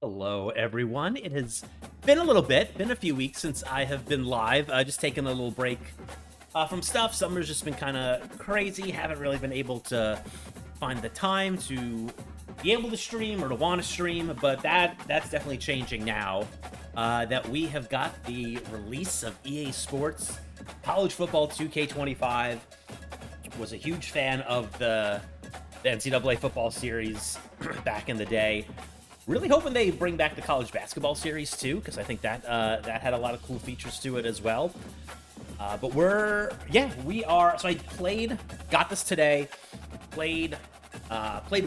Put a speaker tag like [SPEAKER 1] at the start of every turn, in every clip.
[SPEAKER 1] Hello, everyone. It has been a little bit, been a few weeks since I have been live. Just taking a little break from stuff. Summer's just been kind of crazy. Haven't really been able to find the time to be able to stream or to want to stream, but that's definitely changing now. That we have got the release of EA Sports College Football 2K25. Was a huge fan of the NCAA football series back in the day. Really hoping they bring back the college basketball series too, because I think that that had a lot of cool features to it as well. But we are. So I got this today, played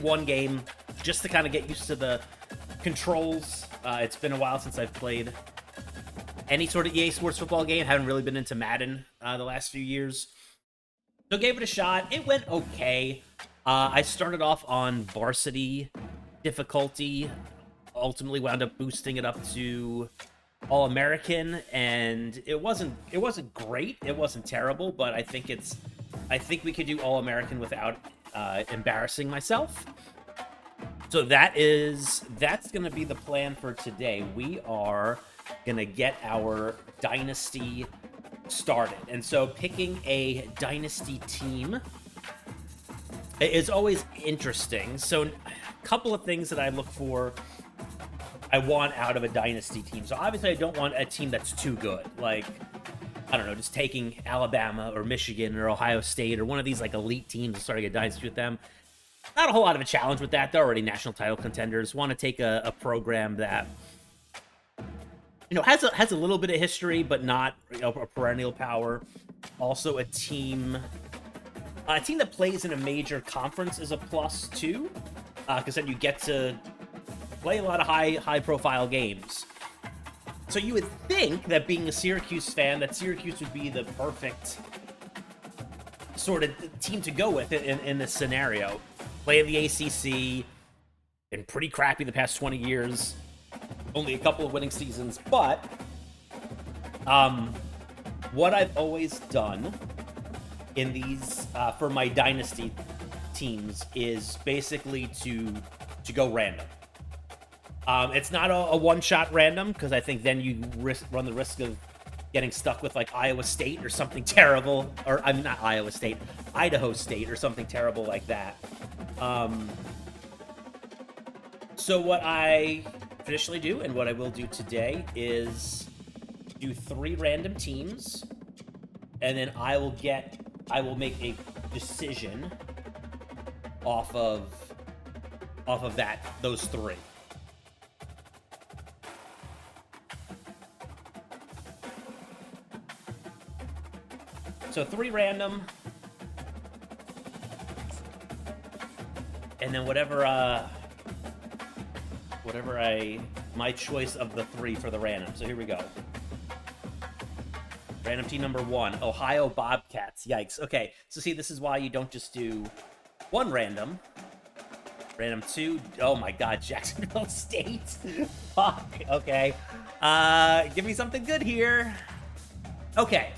[SPEAKER 1] one game just to kind of get used to the controls. It's been a while since I've played any sort of EA Sports football game. Haven't really been into Madden the last few years. So gave it a shot. It went okay. I started off on varsity difficulty, ultimately wound up boosting it up to All-American, and it wasn't great. It wasn't terrible, but I think we could do All-American without embarrassing myself. So that's gonna be the plan for today. We are gonna get our Dynasty started, and so picking a Dynasty team is always interesting. So a couple of things that I want out of a Dynasty team. So obviously I don't want a team that's too good. Like, I don't know, just taking Alabama or Michigan or Ohio State or one of these like elite teams and starting a Dynasty with them. Not a whole lot of a challenge with that. They're already national title contenders. Want to take a program that, you know, has a little bit of history, but not, you know, a perennial power. Also a team that plays in a major conference is a plus too, because then you get to play a lot of high profile games. So you would think that being a Syracuse fan, that Syracuse would be the perfect sort of team to go with in this scenario. Play in the ACC, been pretty crappy the past 20 years, only a couple of winning seasons, but what I've always done in these for my Dynasty teams is basically to go random. It's not a one-shot random, because I think then you run the risk of getting stuck with like Iowa State or something terrible, or I mean not Iowa State, Idaho State or something terrible like that. So what I traditionally do, and what I will do today, is do 3 random teams, and then I will make a decision off of those 3. So 3 random, and then my choice of the 3 for the random. So here we go. Random team number 1, Ohio Bobcats. Yikes. Okay, so see, this is why you don't just do 1 random. Random 2, oh my god, Jacksonville State. Fuck, okay. Give me something good here. Okay.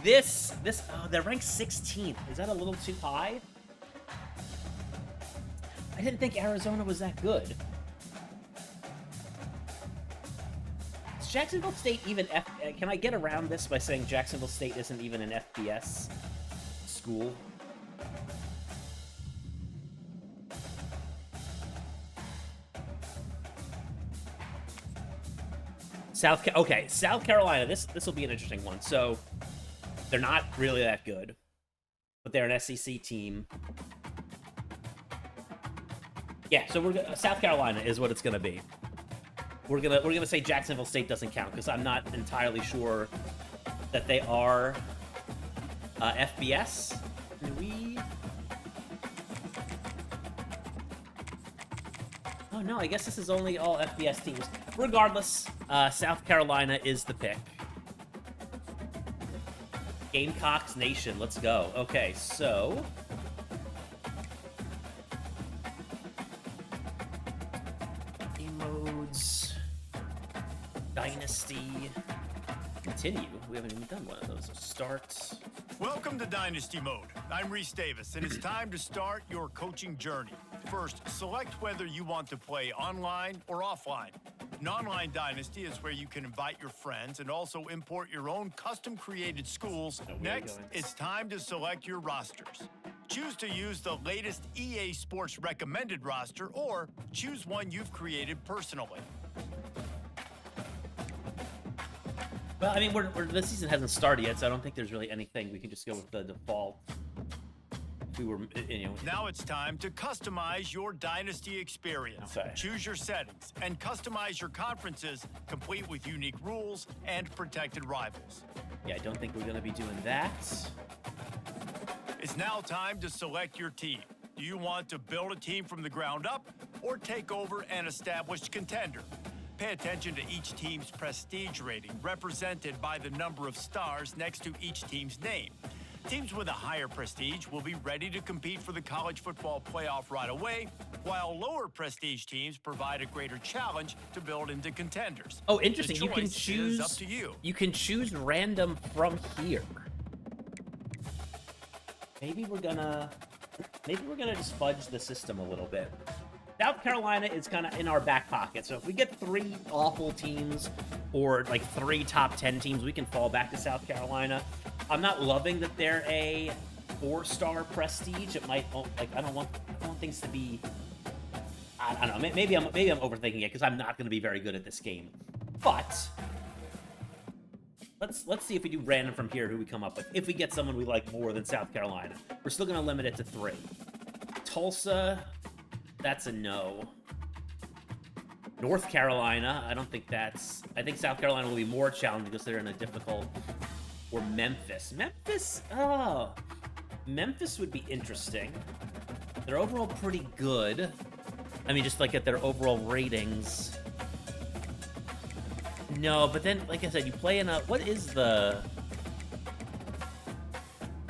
[SPEAKER 1] They're ranked 16th. Is that a little too high? I didn't think Arizona was that good. Is Jacksonville State even can I get around this by saying Jacksonville State isn't even an FBS school? South Carolina. This will be an interesting one. So they're not really that good, but they're an SEC team. Yeah, so South Carolina is what it's gonna be. We're gonna say Jacksonville State doesn't count, because I'm not entirely sure that they are FBS. Oh no, I guess this is only all FBS teams. Regardless, South Carolina is the pick. Gamecocks Nation, let's go. Okay, so game modes, Dynasty, continue. We haven't even done one of those. So start.
[SPEAKER 2] Welcome to Dynasty Mode. I'm Reese Davis, and it's time to start your coaching journey. First, select whether you want to play online or offline. An online Dynasty is where you can invite your friends and also import your own custom-created schools. Next, it's time to select your rosters. Choose to use the latest EA Sports recommended roster or choose one you've created personally.
[SPEAKER 1] Well, I mean, the season hasn't started yet, so I don't think there's really anything. We can just go with the default. If we were,
[SPEAKER 2] Now it's time to customize your Dynasty experience.
[SPEAKER 1] Okay.
[SPEAKER 2] Choose your settings and customize your conferences, complete with unique rules and protected rivals.
[SPEAKER 1] Yeah, I don't think we're going to be doing that.
[SPEAKER 2] It's now time to select your team. Do you want to build a team from the ground up or take over an established contender? Pay attention to each team's prestige rating, represented by the number of stars next to each team's name. Teams with a higher prestige will be ready to compete for the college football playoff right away, while lower prestige teams provide a greater challenge to build into contenders.
[SPEAKER 1] Oh, interesting.
[SPEAKER 2] The
[SPEAKER 1] You can
[SPEAKER 2] choice
[SPEAKER 1] choose.
[SPEAKER 2] is up to you.
[SPEAKER 1] You can choose random from here. Maybe we're gonna just fudge the system a little bit. South Carolina is kind of in our back pocket, so if we get 3 awful teams or like 3 top 10 teams, we can fall back to South Carolina. I'm not loving that they're a 4-star prestige. It might, like, I don't want things to be. I don't know. Maybe I'm overthinking it because I'm not going to be very good at this game. But let's see if we do random from here who we come up with. If we get someone we like more than South Carolina, we're still going to limit it to 3. Tulsa. That's a no. North Carolina, I don't think that's. I think South Carolina will be more challenging because they're in a difficult. Or Memphis. Memphis would be interesting. They're overall pretty good. I mean, just like at their overall ratings. No, but then, like I said, you play in a. What is the.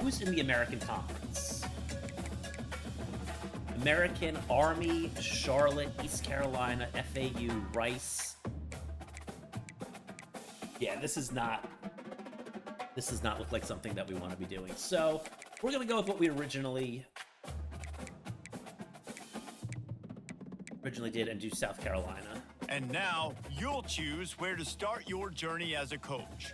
[SPEAKER 1] Who's in the American Conference? American, Army, Charlotte, East Carolina, FAU, Rice. Yeah, this does not look like something that we want to be doing. So we're gonna go with what we originally did and do South Carolina.
[SPEAKER 2] And now you'll choose where to start your journey as a coach.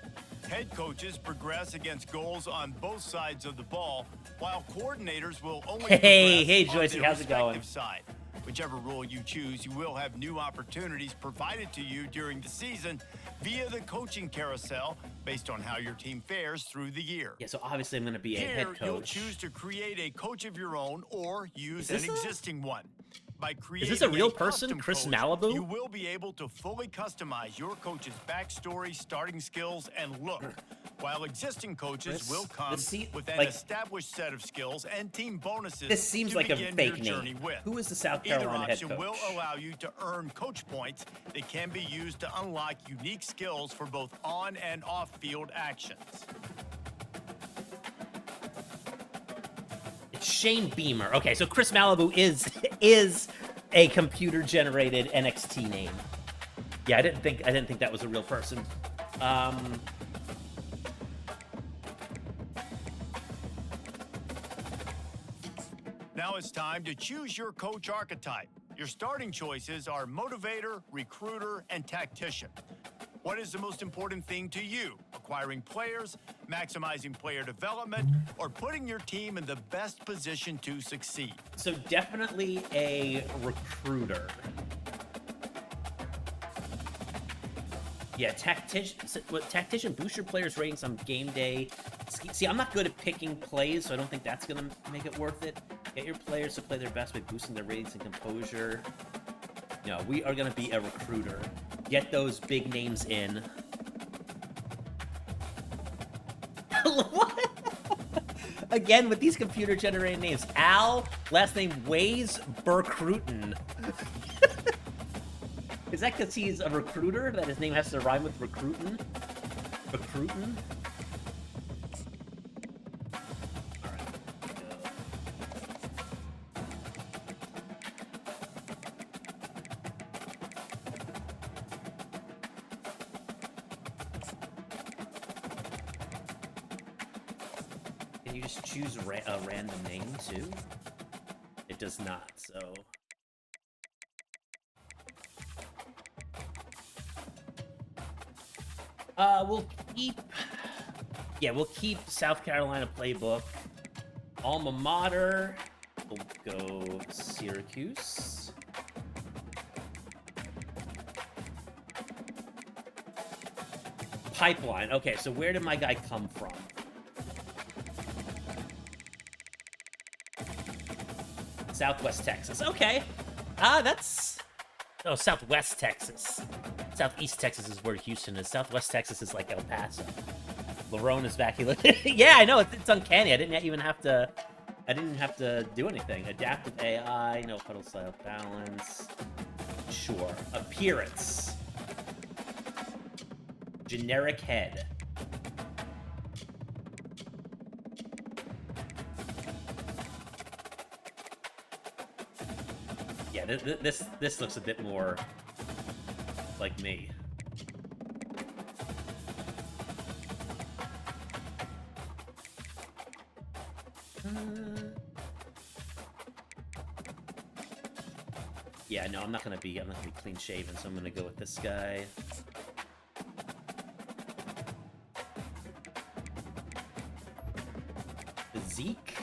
[SPEAKER 2] Head coaches progress against goals on both sides of the ball, while coordinators will only
[SPEAKER 1] Hey,
[SPEAKER 2] progress
[SPEAKER 1] Joycey,
[SPEAKER 2] on
[SPEAKER 1] how's
[SPEAKER 2] their
[SPEAKER 1] it going?
[SPEAKER 2] respective side. Whichever role you choose, you will have new opportunities provided to you during the season via the coaching carousel based on how your team fares through the year.
[SPEAKER 1] Yeah, so obviously I'm going to be a head coach.
[SPEAKER 2] You'll choose to create a coach of your own or use an existing one. By creating
[SPEAKER 1] Is this a real person,
[SPEAKER 2] custom
[SPEAKER 1] Chris
[SPEAKER 2] coach,
[SPEAKER 1] Malibu?
[SPEAKER 2] You will be able to fully customize your coach's backstory, starting skills, and look, while existing coaches will come with an established set of skills and team bonuses.
[SPEAKER 1] This seems like a fake name.
[SPEAKER 2] With.
[SPEAKER 1] Who is the South Carolina head coach?
[SPEAKER 2] Either option will allow you to earn coach points that can be used to unlock unique skills for both on and off-field actions.
[SPEAKER 1] Shane Beamer. Okay, so Chris Malibu is a computer-generated NXT name. Yeah, I didn't think that was a real person.
[SPEAKER 2] Now it's time to choose your coach archetype. Your starting choices are motivator, recruiter, and tactician. What is the most important thing to you? Acquiring players, maximizing player development, or putting your team in the best position to succeed?
[SPEAKER 1] So definitely a recruiter. Yeah, tactician boost your players' ratings on game day. See, I'm not good at picking plays, so I don't think that's going to make it worth it. Get your players to play their best by boosting their ratings and composure. No, we are going to be a recruiter. Get those big names in. What? Again, with these computer-generated names. Al, last name Waze Burkrutin. Is that because he's a recruiter, that his name has to rhyme with recruitin? Recruitin? Can you just choose a random name, too? It does not, so We'll keep... Yeah, we'll keep South Carolina playbook. Alma mater. We'll go Syracuse. Pipeline. Okay, so where did my guy come from? Southwest Texas. Okay. That's... Oh, Southwest Texas. Southeast Texas is where Houston is. Southwest Texas is like El Paso. Lerone is back. Yeah, I know. It's uncanny. I didn't even have to do anything. Adaptive AI. No puddle style balance. Sure. Appearance. Generic head. Yeah, this looks a bit more like me. Yeah, no, I'm not gonna be clean shaven, so I'm gonna go with this guy. Zeke.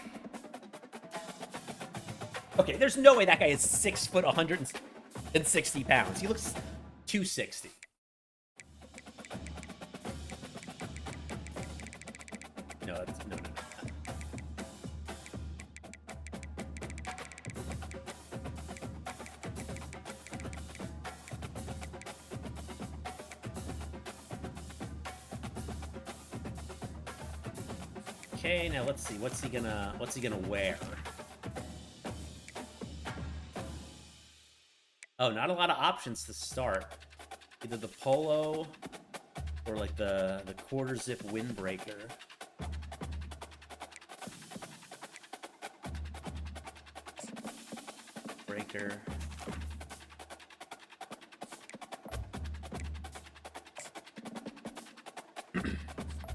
[SPEAKER 1] Okay, there's no way that guy is 6 foot, 160 pounds. He looks 260. No, that's no. Okay, now let's see. What's he gonna wear? Oh, not a lot of options to start. Either the polo or like the quarter zip windbreaker. Breaker.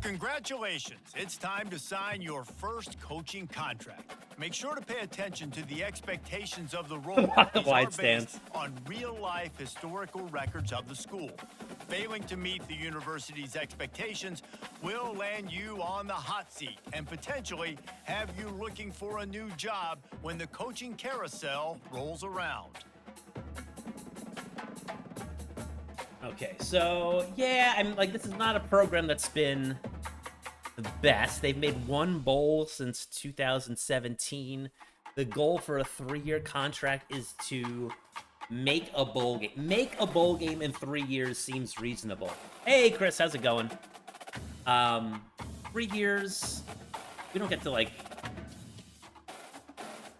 [SPEAKER 2] Congratulations, it's time to sign your first coaching contract. Make sure to pay attention to the expectations of the role. These are based on real-life historical records of the school. Failing to meet the university's expectations will land you on the hot seat and potentially have you looking for a new job when the coaching carousel rolls around.
[SPEAKER 1] Okay, so yeah, I'm like, this is not a program that's been the best. They've made one bowl since 2017. The goal for a 3-year contract is to make a bowl game. Make a bowl game in 3 years seems reasonable. Hey, Chris, how's it going? 3 years. We don't get to like...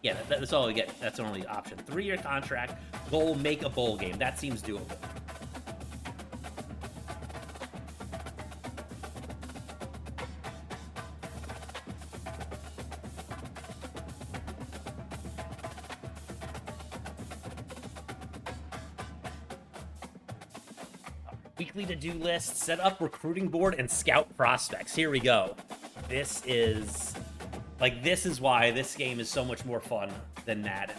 [SPEAKER 1] Yeah, that's all we get. That's the only option. 3-year contract. Goal, make a bowl game. That seems doable. Weekly to-do list, set up recruiting board, and scout prospects. Here we go. This is why this game is so much more fun than Madden.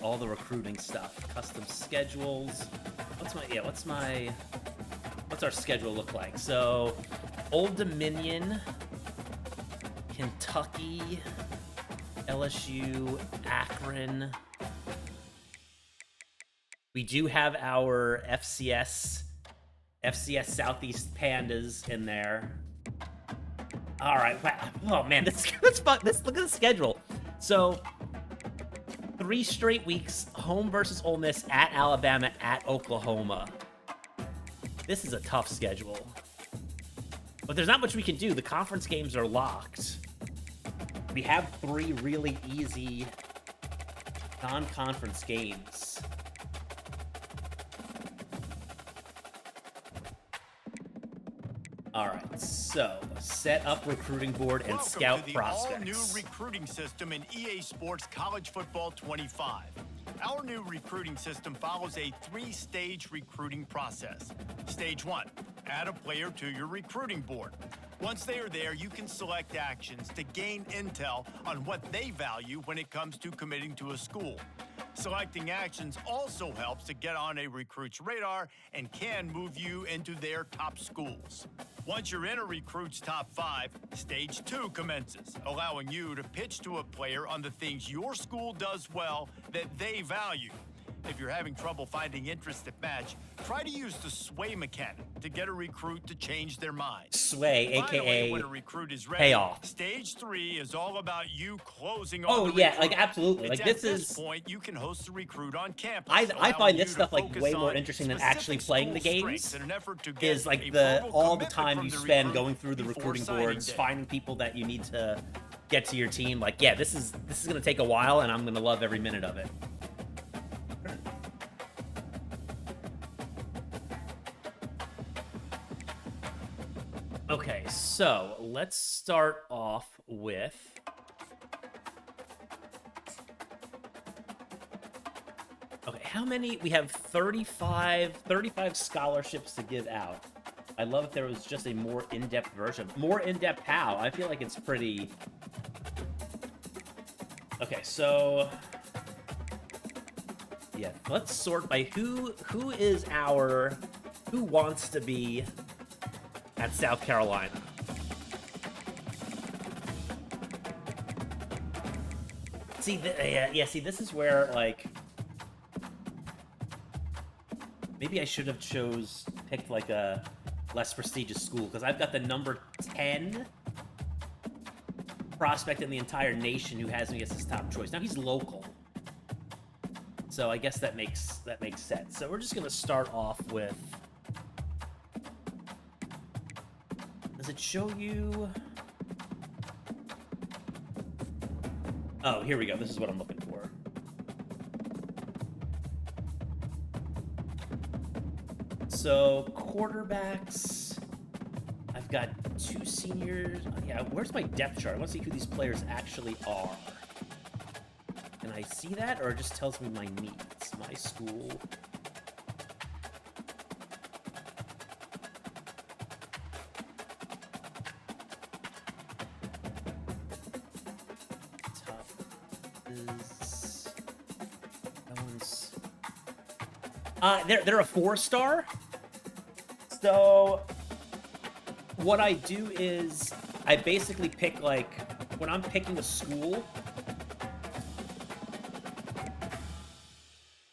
[SPEAKER 1] All the recruiting stuff, custom schedules. What's our schedule look like? So, Old Dominion, Kentucky, LSU, Akron. We do have our FCS Southeast Pandas in there. All right. Oh man, look at the schedule. So 3 straight weeks: home versus Ole Miss, at Alabama, at Oklahoma. This is a tough schedule, but there's not much we can do. The conference games are locked. We have 3 really easy non-conference games. All right, so set up recruiting board and scout prospects.
[SPEAKER 2] Welcome to the all-new recruiting system in EA Sports College Football 25. Our new recruiting system follows a 3-stage recruiting process. Stage 1, add a player to your recruiting board. Once they are there, you can select actions to gain intel on what they value when it comes to committing to a school. Selecting actions also helps to get on a recruit's radar and can move you into their top schools. Once you're in a recruit's top 5, stage 2 commences, allowing you to pitch to a player on the things your school does well that they value. If you're having trouble finding interests that match, try to use the sway mechanic to get a recruit to change their mind.
[SPEAKER 1] Sway,
[SPEAKER 2] Finally,
[SPEAKER 1] aka
[SPEAKER 2] when a recruit is ready,
[SPEAKER 1] payoff.
[SPEAKER 2] stage 3 is all about you closing on
[SPEAKER 1] Oh
[SPEAKER 2] the
[SPEAKER 1] yeah,
[SPEAKER 2] recruit.
[SPEAKER 1] like absolutely.
[SPEAKER 2] It's
[SPEAKER 1] Like
[SPEAKER 2] at
[SPEAKER 1] this is.
[SPEAKER 2] point you can host the recruit on campus.
[SPEAKER 1] I
[SPEAKER 2] allowing
[SPEAKER 1] find this
[SPEAKER 2] you to
[SPEAKER 1] stuff like
[SPEAKER 2] focus
[SPEAKER 1] way more
[SPEAKER 2] on
[SPEAKER 1] interesting than
[SPEAKER 2] specific
[SPEAKER 1] actually playing the
[SPEAKER 2] school
[SPEAKER 1] games.
[SPEAKER 2] strengths in an effort to get
[SPEAKER 1] Is like
[SPEAKER 2] a
[SPEAKER 1] the
[SPEAKER 2] verbal
[SPEAKER 1] all the
[SPEAKER 2] commitment
[SPEAKER 1] time
[SPEAKER 2] from
[SPEAKER 1] you
[SPEAKER 2] the
[SPEAKER 1] spend
[SPEAKER 2] recruit
[SPEAKER 1] going through the
[SPEAKER 2] before
[SPEAKER 1] recruiting
[SPEAKER 2] signing
[SPEAKER 1] boards,
[SPEAKER 2] day.
[SPEAKER 1] finding people that you need to get to your team. Like, yeah, this is gonna take a while, and I'm gonna love every minute of it. Okay, so let's start off with okay, how many? We have 35 scholarships to give out. I'd love if there was just a more in-depth version. More in-depth how? I feel like it's pretty... Okay, so... Yeah, let's sort by who is our... Who wants to be at South Carolina? See, see, this is where, like... Maybe I should have picked, like, a less prestigious school, because I've got the number 10 prospect in the entire nation who has me as his top choice. Now, he's local. So I guess that makes sense. So we're just going to start off with... Does it show you... Oh, here we go. This is what I'm looking for. So, quarterbacks... I've got 2 seniors... Yeah, where's my depth chart? I want to see who these players actually are. Can I see that, or it just tells me my needs? My school... They're a 4-star. So what I do is I basically pick, like, when I'm picking a school,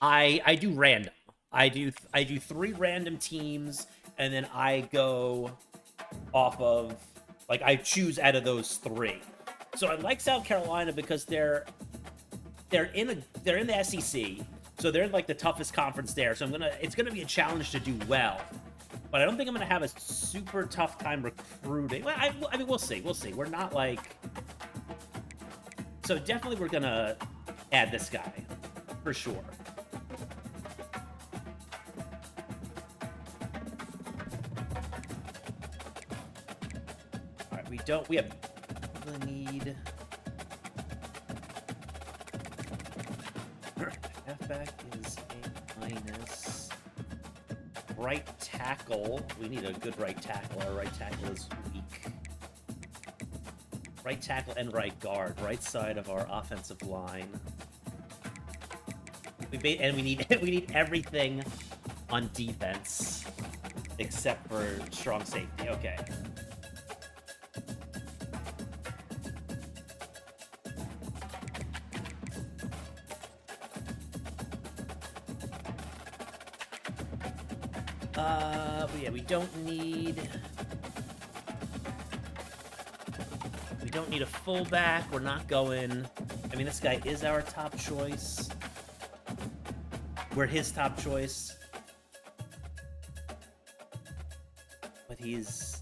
[SPEAKER 1] I do random. I do 3 random teams, and then I go off of, like, I choose out of those 3. So I like South Carolina because they're in the SEC. So they're like the toughest conference there. So it's gonna be a challenge to do well. But I don't think I'm gonna have a super tough time recruiting. Well, I mean, we'll see. We'll see. We're not like... So definitely we're gonna add this guy. For sure. Alright, we have the need... Halfback is a minus. Right tackle. We need a good right tackle. Our right tackle is weak. Right tackle and right guard. Right side of our offensive line. And we need everything on defense except for strong safety. Okay. But yeah, we don't need a fullback. We're not going... I mean, this guy is our top choice. We're his top choice. But he's...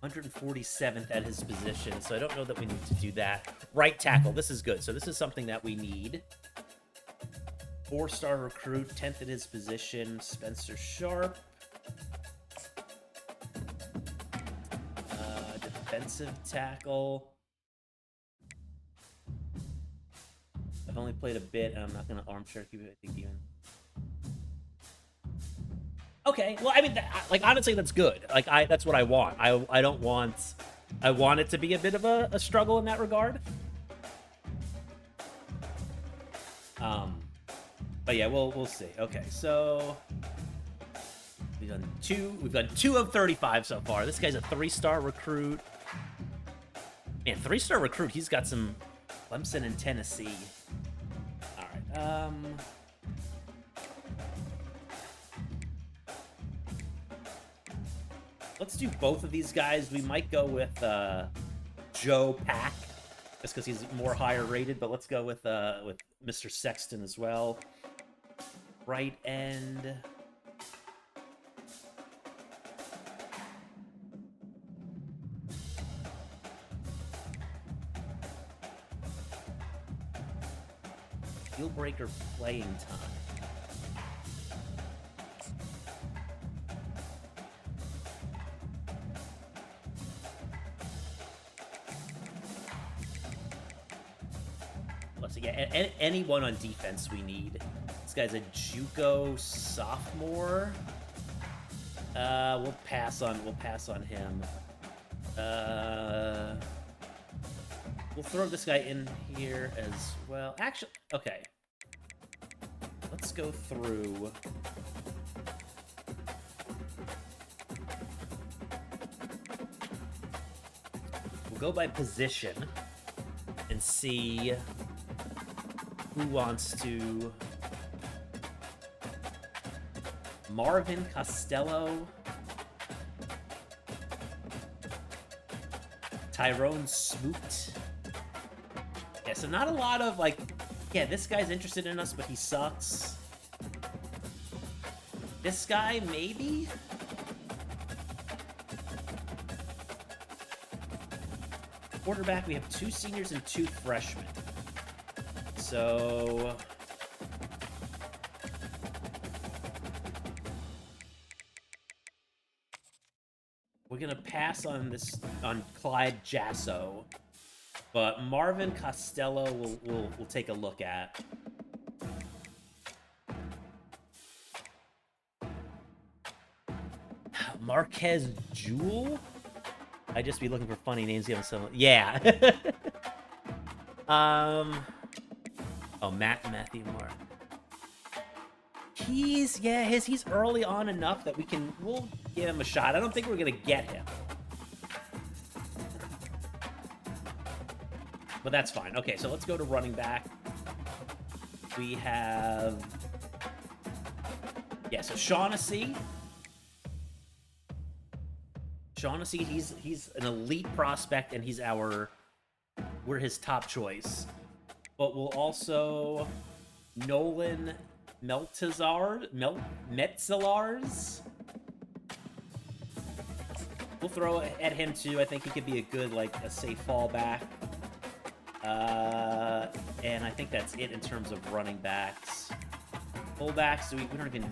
[SPEAKER 1] 147th at his position, so I don't know that we need to do that. Right tackle. This is good. So this is something that we need. 4-star recruit, 10th at his position, Spencer Sharp. Defensive tackle. I've only played a bit, and I'm not going to armchair keep it, I think, even. Okay, well, I mean, like, honestly, that's good. Like, that's what I want. I don't want... I want it to be a bit of a struggle in that regard. But yeah, we'll see. Okay, so we've done two of 35 so far. This guy's a 3-star recruit. Man, 3-star recruit. He's got some Clemson and Tennessee. All right. Let's do both of these guys. We might go with Joe Pack, just because he's more higher rated. But let's go with Mr. Sexton as well. Right end. Deal breaker playing time. Let's see. Yeah, anyone on defense we need. This guy's a JUCO sophomore. We'll pass on him. We'll throw this guy in here as well. Actually, okay. Let's go through. We'll go by position and see who wants to. Marvin Costello. Tyrone Smoot. Yeah, so not a lot of, like... Yeah, this guy's interested in us, but he sucks. This guy, maybe? Quarterback, we have 2 seniors and 2 freshmen. So... we're gonna pass on Clyde Jasso, but Marvin Costello we'll take a look at. Marquez Jewell? I'd just be looking for funny names. Yeah. Oh, Matthew Moore. He's early on enough that we'll give him a shot. I don't think we're gonna get him, but that's fine. Okay, so let's go to running back. We have, yeah, so Shaughnessy. He's an elite prospect, and we're his top choice. But we'll also Nolan Metzelaars. We'll throw at him too. I think he could be a good, like, a safe fallback. And I think that's it in terms of running backs. Fullbacks, we don't even... Do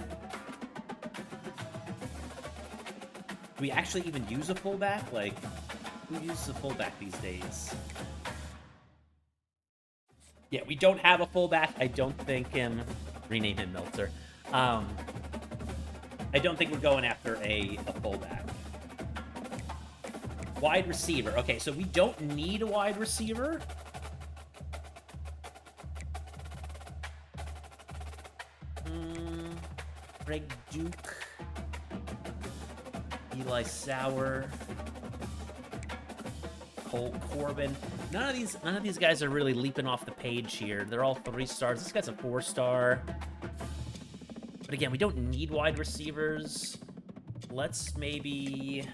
[SPEAKER 1] we actually even use a fullback? Like, who uses a fullback these days? Yeah, we don't have a fullback. I don't think rename him Meltzer. I don't think we're going after a fullback. Wide receiver. Okay, so we don't need a wide receiver. Greg Duke. Eli Sauer. Cole Corbin. None of these guys are really leaping off the page here. They're all 3 stars. This guy's a 4-star. But again, we don't need wide receivers. Let's maybe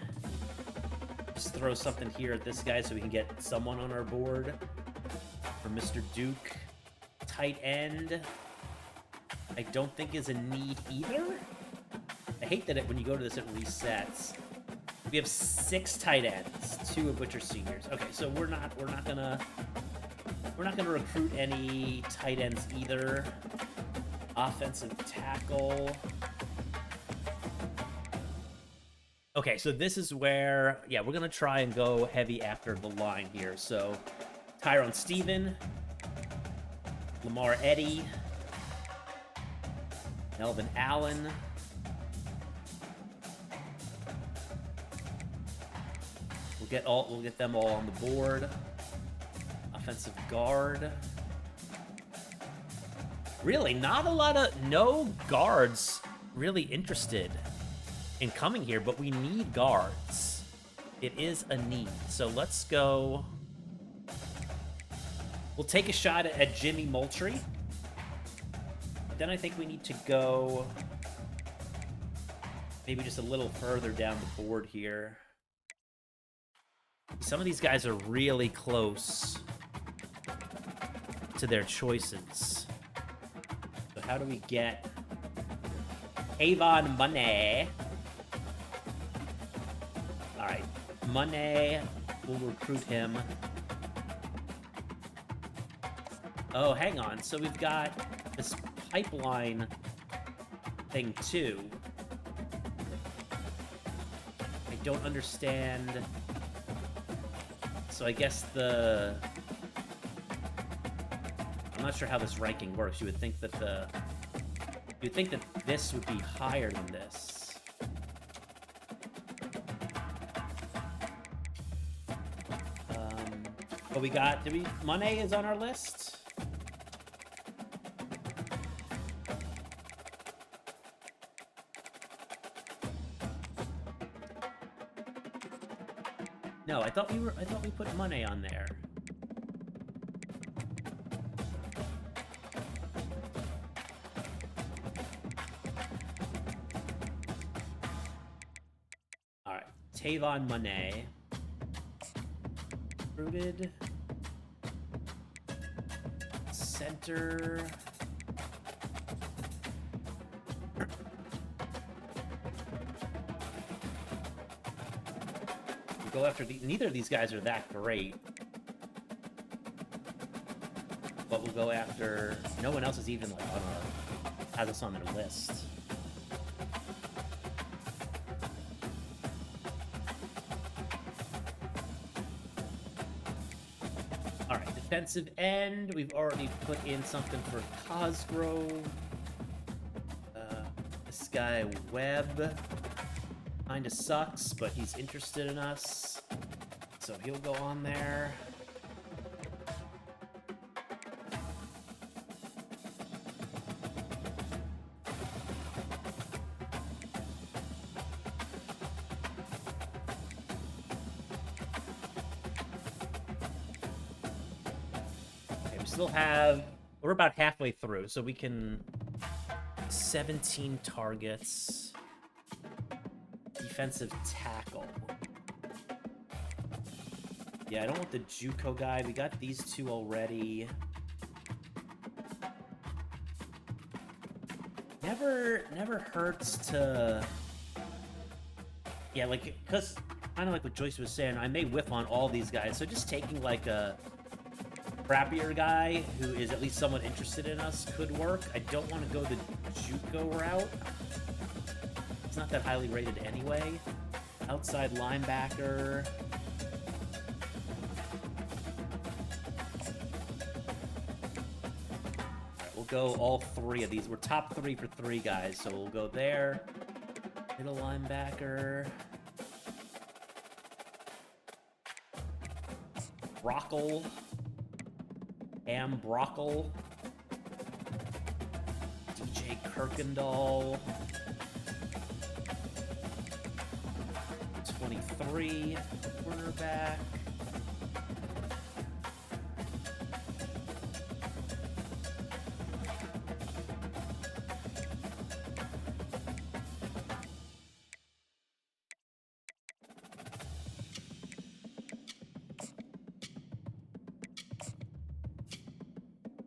[SPEAKER 1] just throw something here at this guy so we can get someone on our board. For Mr. Duke. Tight end. I don't think is a need either. I hate that when you go to this, it resets. We have 6 tight ends, 2 of which are seniors. Okay, so we're not gonna recruit any tight ends either. Offensive tackle. Okay, so this is where, yeah, we're gonna try and go heavy after the line here. So Tyrone Steven, Lamar Eddy, Melvin Allen, We'll get them all on the board. Offensive guard. Really, not a lot of no guards really interested in coming here, but we need guards. It is a need. So let's go. We'll take a shot at Jimmy Moultrie. But then I think we need to go maybe just a little further down the board here. Some of these guys are really close to their choices. So how do we get Avon Money? All right, Money, we'll recruit him. Oh, hang on. So we've got this pipeline thing too. I don't understand. So I guess I'm not sure how this ranking works. You would think that this would be higher than this. But we got, Monet is on our list? No, I thought we put Monet on there. All right, Tavon Monet. Rooted. Center. Go after neither of these guys are that great, but we'll go after. No one else is even like has us on their list. All right, defensive end. We've already put in something for Cosgrove. This guy Webb. Kinda sucks, but he's interested in us, so he'll go on there. Okay, we still have. We're about halfway through, so we can. 17 targets. Defensive tackle. Yeah, I don't want the JUCO guy. We got these two already. Never hurts to... Yeah, like, because kind of like what Joyce was saying, I may whiff on all these guys, so just taking like a crappier guy who is at least somewhat interested in us could work. I don't want to go the JUCO route. It's not that highly rated anyway. Outside linebacker. We'll go all three of these. We're top 3 for 3 guys, so we'll go there. Middle linebacker. Brockle. Brockle. DJ Kirkendall. 23, cornerback.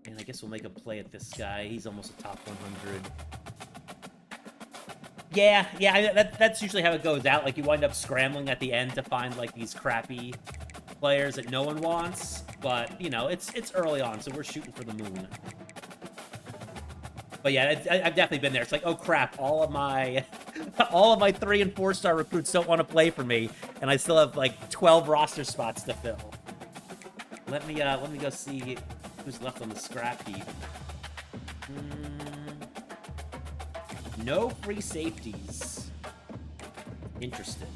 [SPEAKER 1] And I guess we'll make a play at this guy. He's almost a top 100. Yeah, that's usually how it goes out. Like, you wind up scrambling at the end to find, like, these crappy players that no one wants. But, you know, it's early on, so we're shooting for the moon. But yeah, I've definitely been there. It's like, oh crap, all of my 3- and 4-star recruits don't want to play for me, and I still have, like, 12 roster spots to fill. Let me go see who's left on the scrap heap. No free safeties. Interesting.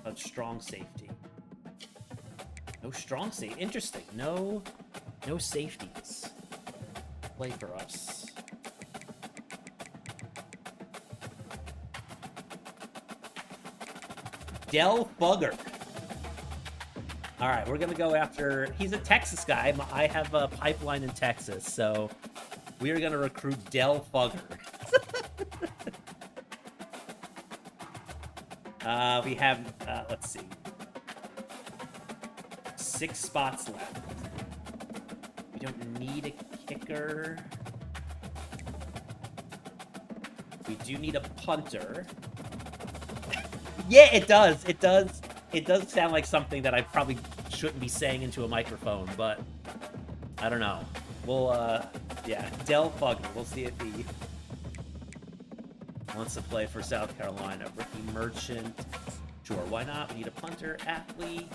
[SPEAKER 1] A strong safety. No strong safety. Interesting. No safeties. Play for us. Del Fugger. All right, we're gonna go after. He's a Texas guy. I have a pipeline in Texas, so we are gonna recruit Del Fugger. We have. Let's see. 6 spots left. We don't need a kicker. We do need a punter. Yeah, it does. It does. It does sound like something that I probably shouldn't be saying into a microphone, but I don't know. We'll, yeah, Del Fugger. We'll see if he wants to play for South Carolina. Ricky Merchant. Sure, why not? We need a punter, athlete.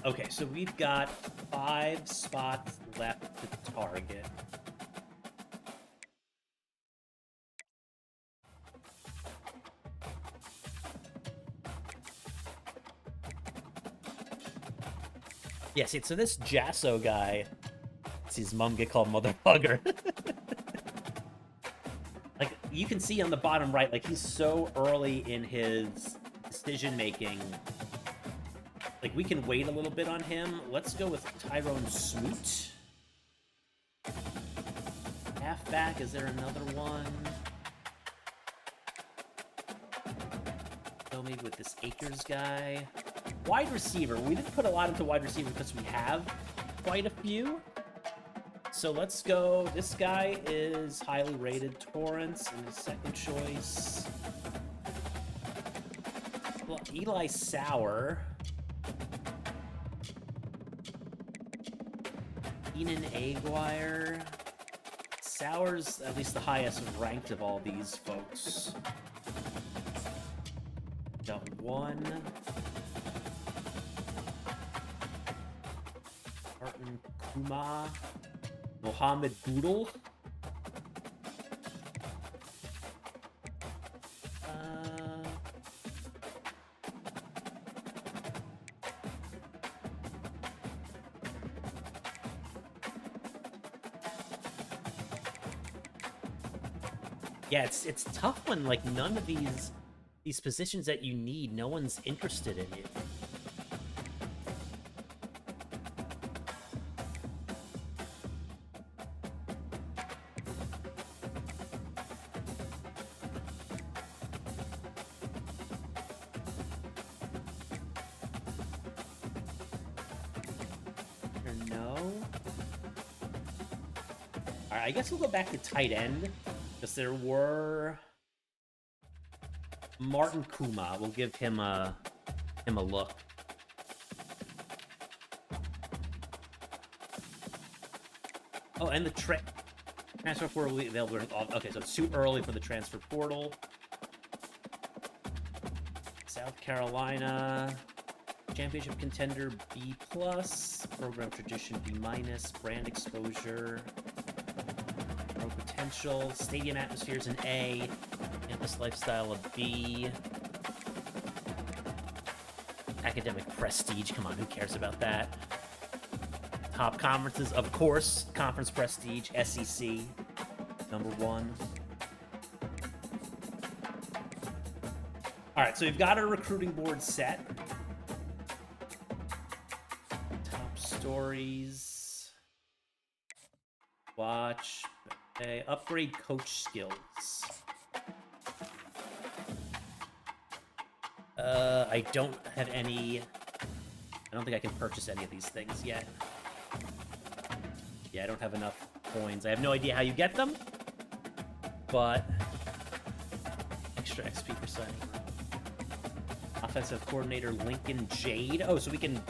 [SPEAKER 1] Okay, so we've got 5 spots left to target. Yeah, see, so this Jasso guy, see his mom get called motherfucker. Like, you can see on the bottom right, like, he's so early in his decision-making. Like, we can wait a little bit on him. Let's go with Tyrone Smoot. Halfback, is there another one? Go maybe with this Akers guy. Wide receiver. We didn't put a lot into wide receiver because we have quite a few. So let's go. This guy is highly rated. Torrance in his second choice. Well, Eli Sauer. Keenan Aguirre. Sauer's at least the highest ranked of all these folks. Got one. Martin Kuma. Mohammed Boodle. Yeah, it's tough when like none of these positions that you need, no one's interested in you. I guess we'll go back to tight end, because there were Martin Kuma. We'll give him a look. Oh, and the transfer portal available. Okay, so it's too early for the transfer portal. South Carolina championship contender B+, program tradition B-, brand exposure. Potential, stadium atmospheres an A, campus lifestyle a B, academic prestige, come on, who cares about that? Top conferences, of course, conference prestige, SEC, #1. Alright, so we've got our recruiting board set. Top stories. Watch. Okay, upgrade coach skills. I don't have any. I don't think I can purchase any of these things yet. Yeah, I don't have enough coins. I have no idea how you get them, but extra XP for signing. Offensive coordinator Lincoln Jade. Oh, so we can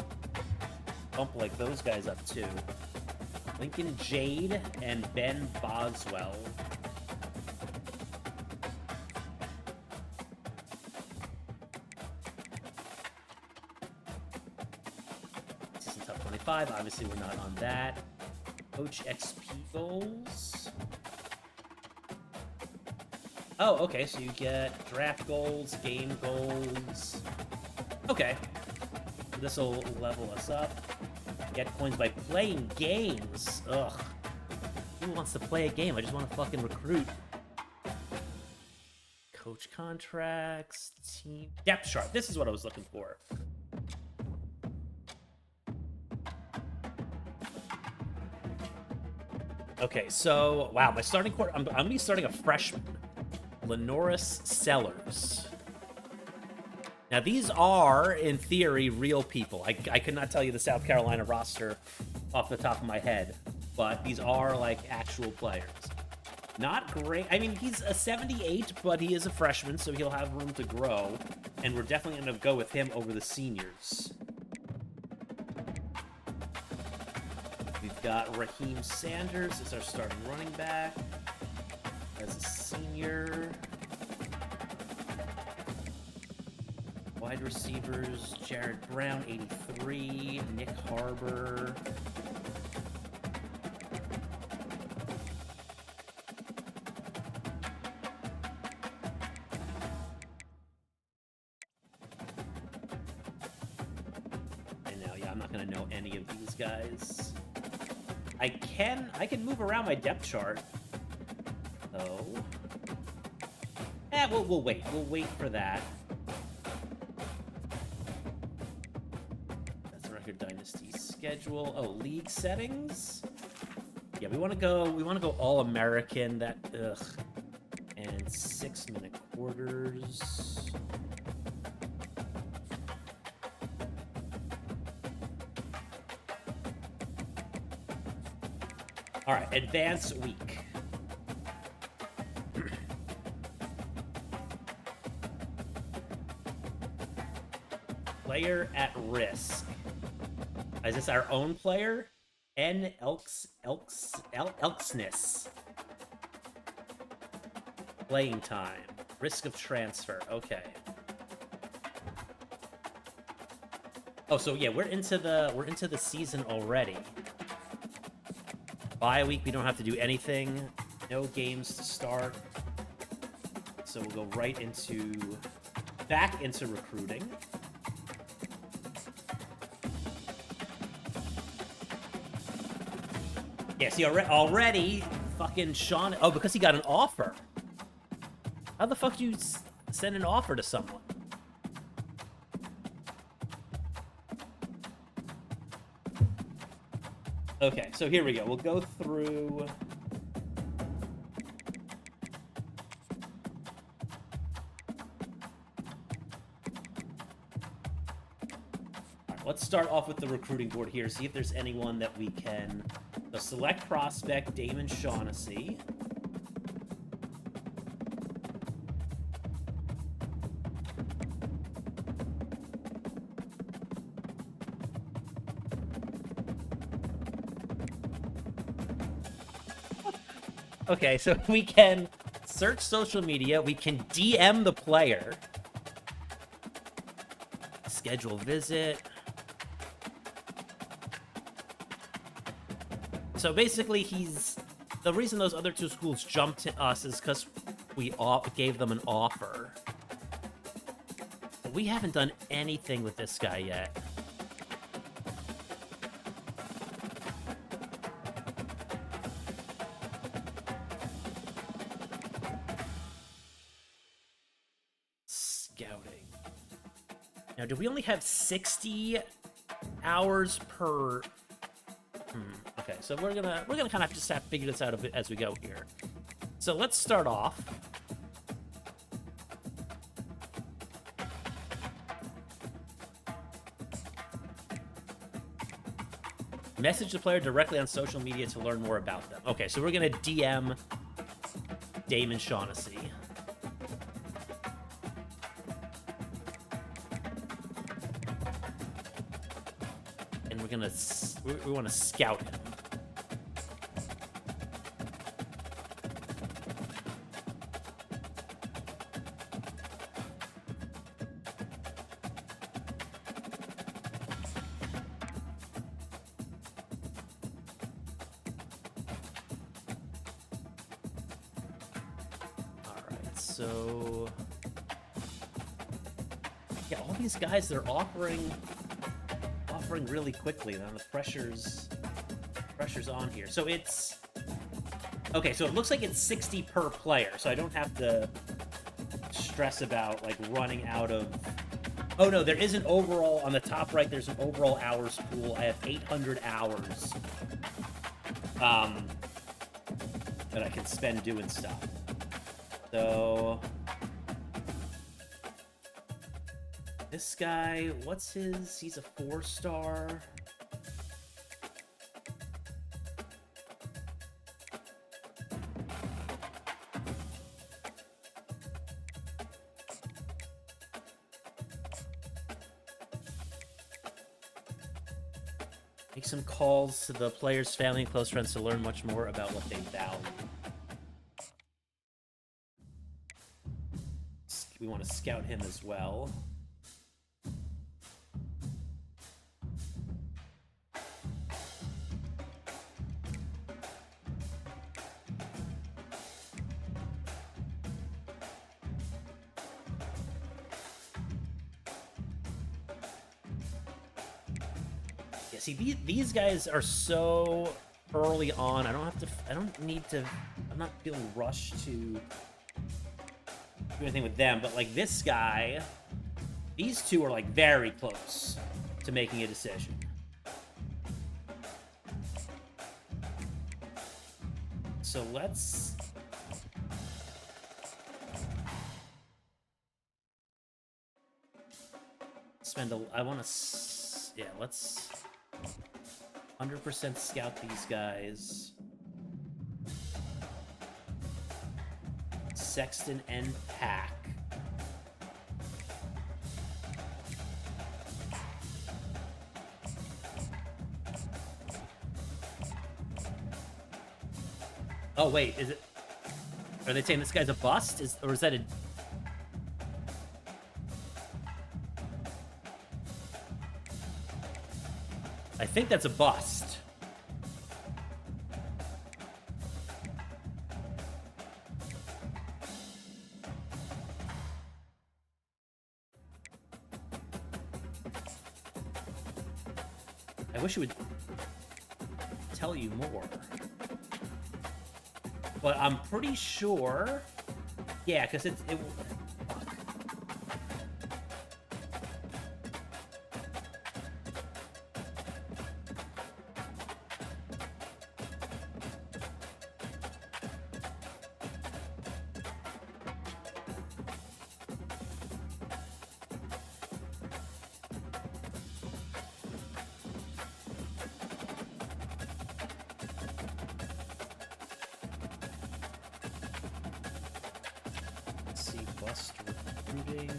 [SPEAKER 1] bump like those guys up too. Lincoln Jade and Ben Boswell. Season top 25. Obviously, we're not on that. Coach XP goals. Oh, okay, so you get draft goals, game goals. Okay. This will level us up. Get coins by playing games. Ugh. Who wants to play a game? I just want to fucking recruit. Coach contracts, team... Depth chart. This is what I was looking for. Okay, so... Wow, my starting court... I'm going to be starting a freshman. Lenoris Sellers. Now, these are, in theory, real people. I could not tell you the South Carolina roster off the top of my head, but these are, like, actual players. Not great. I mean, he's a 78, but he is a freshman, so he'll have room to grow, and we're definitely going to go with him over the seniors. We've got Raheem Sanders as our starting running back, as a senior. Wide receivers, Jared Brown, 83, Nick Harbor. I know, yeah, I'm not gonna know any of these guys. I can move around my depth chart, though. We'll wait. We'll wait for that. Dynasty schedule. Oh, league settings. Yeah, we want to go all American. That and 6-minute quarters. All right, advance week. Player at risk. Is this our own player? N. Elksness. Playing time. Risk of transfer. Okay. Oh, so yeah, we're into the season already. Bye week, we don't have to do anything. No games to start. So we'll go right back into recruiting. Yeah, see, already, fucking Sean... Oh, because he got an offer. How the fuck do you send an offer to someone? Okay, so here we go. We'll go through... All right, let's start off with the recruiting board here. See if there's anyone that we can... So select prospect, Damon Shaughnessy. Okay, so we can search social media. We can DM the player. Schedule visit. So basically, the reason those other two schools jumped to us is because we gave them an offer. But we haven't done anything with this guy yet. Scouting. Now, do we only have 60 hours per... Okay, so we're gonna kind of just have to figure this out a bit as we go here. So let's start off. Message the player directly on social media to learn more about them. Okay, so we're gonna DM Damon Shaughnessy. And we want to scout him. So yeah, all these guys, they're offering really quickly. Now the pressure's on here. So it's okay. So it looks like it's 60 per player. So I don't have to stress about like running out of. Oh no, there is an overall on the top right. There's an overall hours pool. I have 800 hours. That I can spend doing stuff. So this guy, what's his? He's a 4-star. Make some calls to the players' family and close friends to learn much more about what they value. We want to scout him as well. Yeah, see, these guys are so early on. I don't need to, I'm not feeling rushed to do anything with them, but like this guy, these two are like very close to making a decision. So let's spend a, I want to, yeah, let's 100% scout these guys. Sexton and Pack. Oh wait, is it? Are they saying this guy's a bust? Or is that a? I think that's a bust. I wish it would tell you more. But I'm pretty sure... Yeah, because it fuck. Bust recruiting.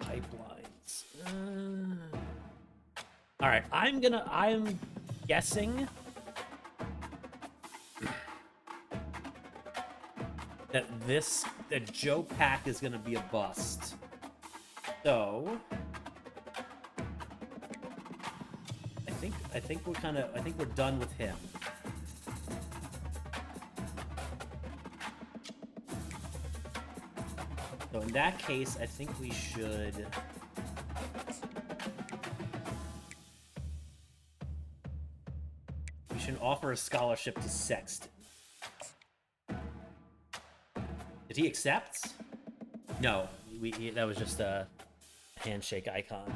[SPEAKER 1] Pipelines. All right, I'm guessing that Joe Pack is gonna be a bust. So I think we're done with him. So in that case, I think we should offer a scholarship to Sexton. Did he accept? No, that was just a handshake icon.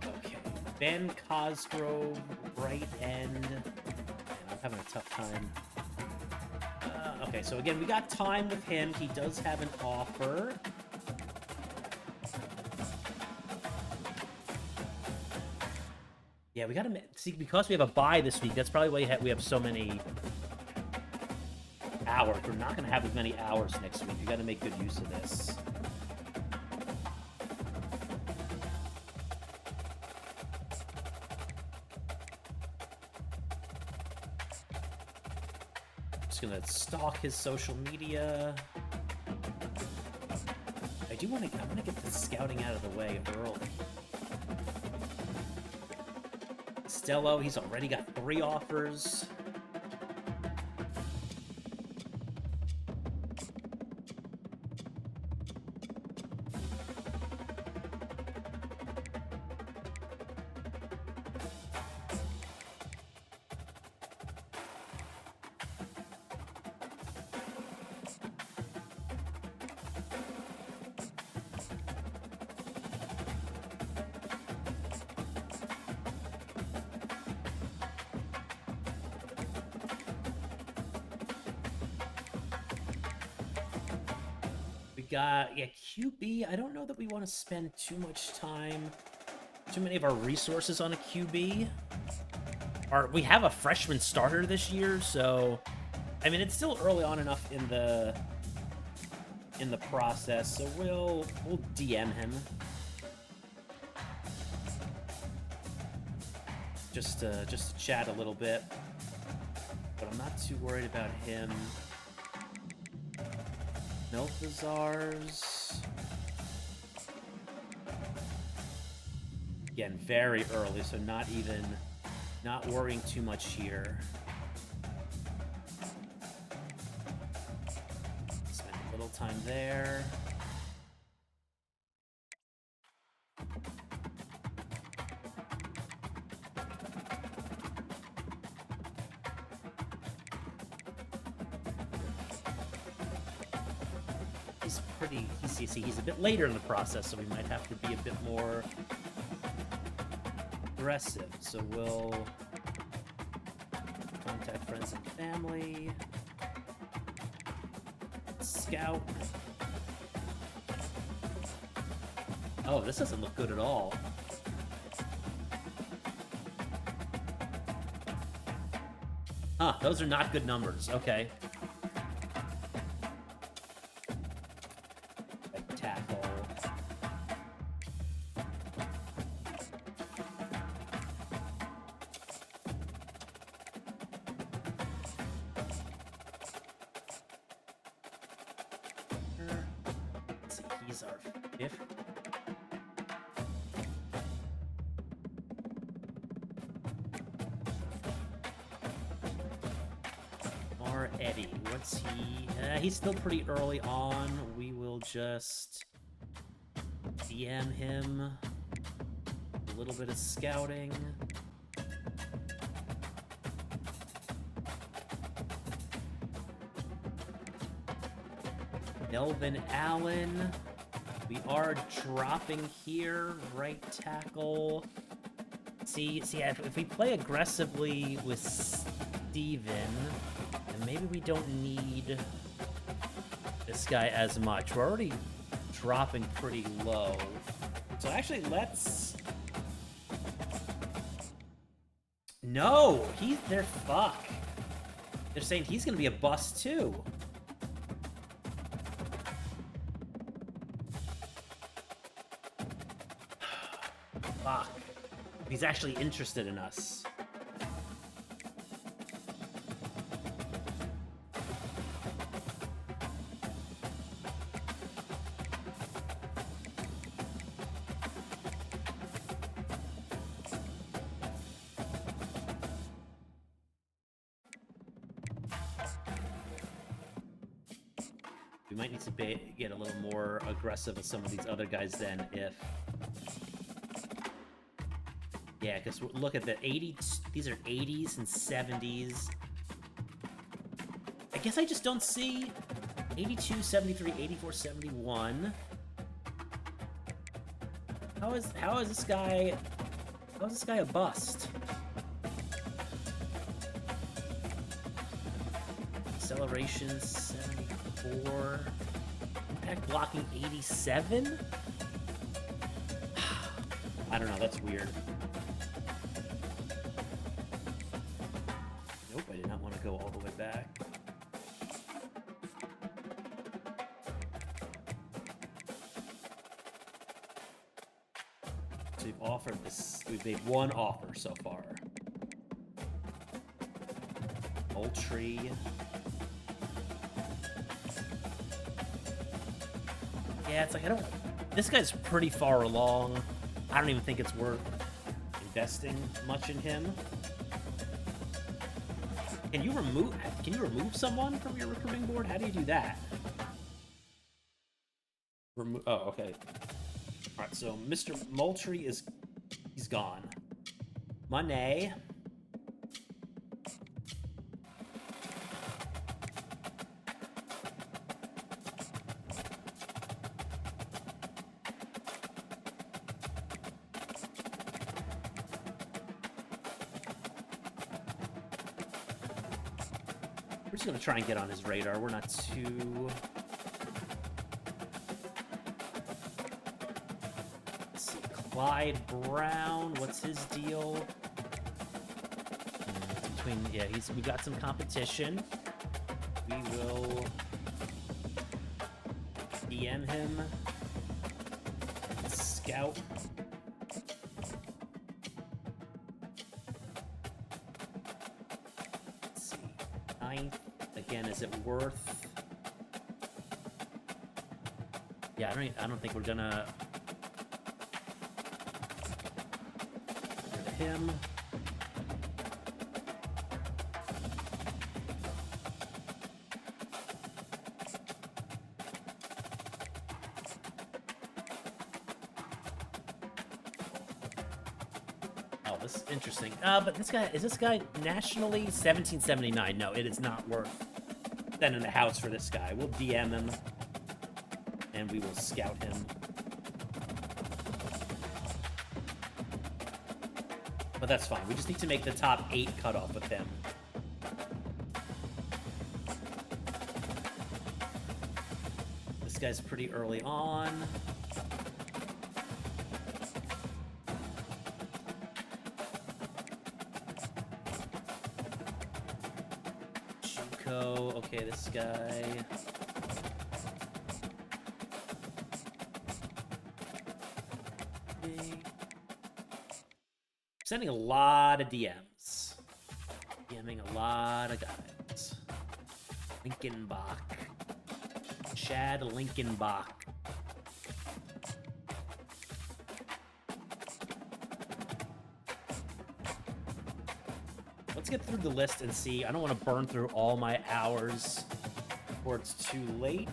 [SPEAKER 1] Okay, Ben Cosgrove, right end. Man, I'm having a tough time. Okay, so again, we got time with him. He does have an offer. Yeah, we gotta see, because we have a bye this week. That's probably why we have so many hours. We're not gonna have as many hours next week. We gotta make good use of this. just gonna stalk his social media. I want to get the scouting out of the way early. Stello, he's already got 3 offers. Yeah, QB, I don't know that we want to spend too much time, too many of our resources on a QB. We have a freshman starter this year, so, I mean, it's still early on enough in the process, so we'll DM him. Just to chat a little bit. But I'm not too worried about him. Milthazars. Again, very early, so not worrying too much here. Spend a little time there. He's a bit later in the process, so we might have to be a bit more aggressive. So we'll contact friends and family. Scout. Oh, this doesn't look good at all. Huh, those are not good numbers. Okay. He's still pretty early on. We will just DM him. A little bit of scouting. Melvin Allen. We are dropping here. Right tackle. See, if we play aggressively with Steven, then maybe we don't need this guy as much. We're already dropping pretty low. So actually, let's... No! They're fuck. They're saying he's gonna be a bust too. Fuck. He's actually interested in us. We might need to get a little more aggressive with some of these other guys then if... Yeah, because look at the 80s. These are 80s and 70s. I guess I just don't see 82, 73, 84, 71. How is this guy a bust? Acceleration 74. Impact blocking 87? I don't know, that's weird. Nope, I did not want to go all the way back. So we've offered this, we've made one offer so far. Moultrie. Yeah, it's like, I don't... This guy's pretty far along. I don't even think it's worth investing much in him. Can you remove someone from your recruiting board? How do you do that? Oh, okay. All right, so Mr. Moultrie he's gone. Monet. We're just gonna try and get on his radar. We're not too... Let's see, Clyde Brown, what's his deal? Yeah, we got some competition. We will DM him. Scout. Let's see. 9th. Again, is it worth? Yeah, I don't think we're gonna get rid of him. Interesting. But is this guy nationally 1779? No, it is not worth sending the house for this guy. We'll DM him and we will scout him. But that's fine. We just need to make the top 8 cutoff with him. This guy's pretty early on. Okay, this guy. Sending a lot of DMs. DMing a lot of guys. Linkenbach. Chad Linkenbach. Let's get through the list and see. I don't want to burn through all my hours before it's too late.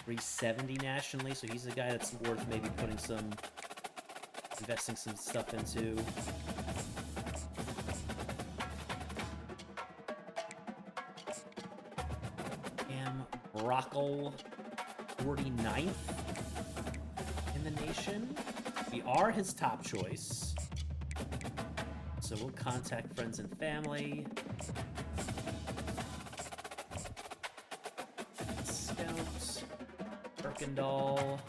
[SPEAKER 1] $370 nationally, so he's a guy that's worth maybe investing some stuff into. Cam Brockle, 49th. The nation. We are his top choice, so we'll contact friends and family. Scouts, Birkendahl.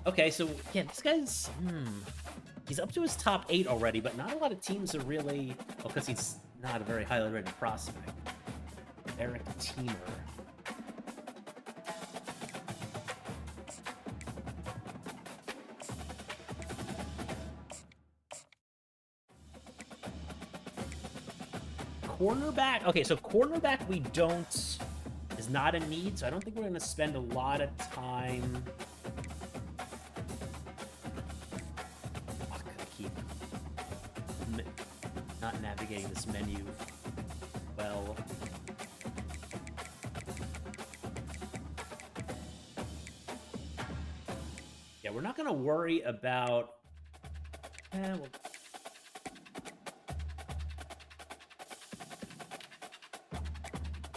[SPEAKER 1] Okay, so yeah, this guy's he's up to his top 8 already, but not a lot of teams are really... Well, because he's not a very highly rated prospect. Eric Teamer. Cornerback? Okay, so cornerback is not a need, so I don't think we're going to spend a lot of time... Not navigating this menu well. Yeah, we're not gonna worry about...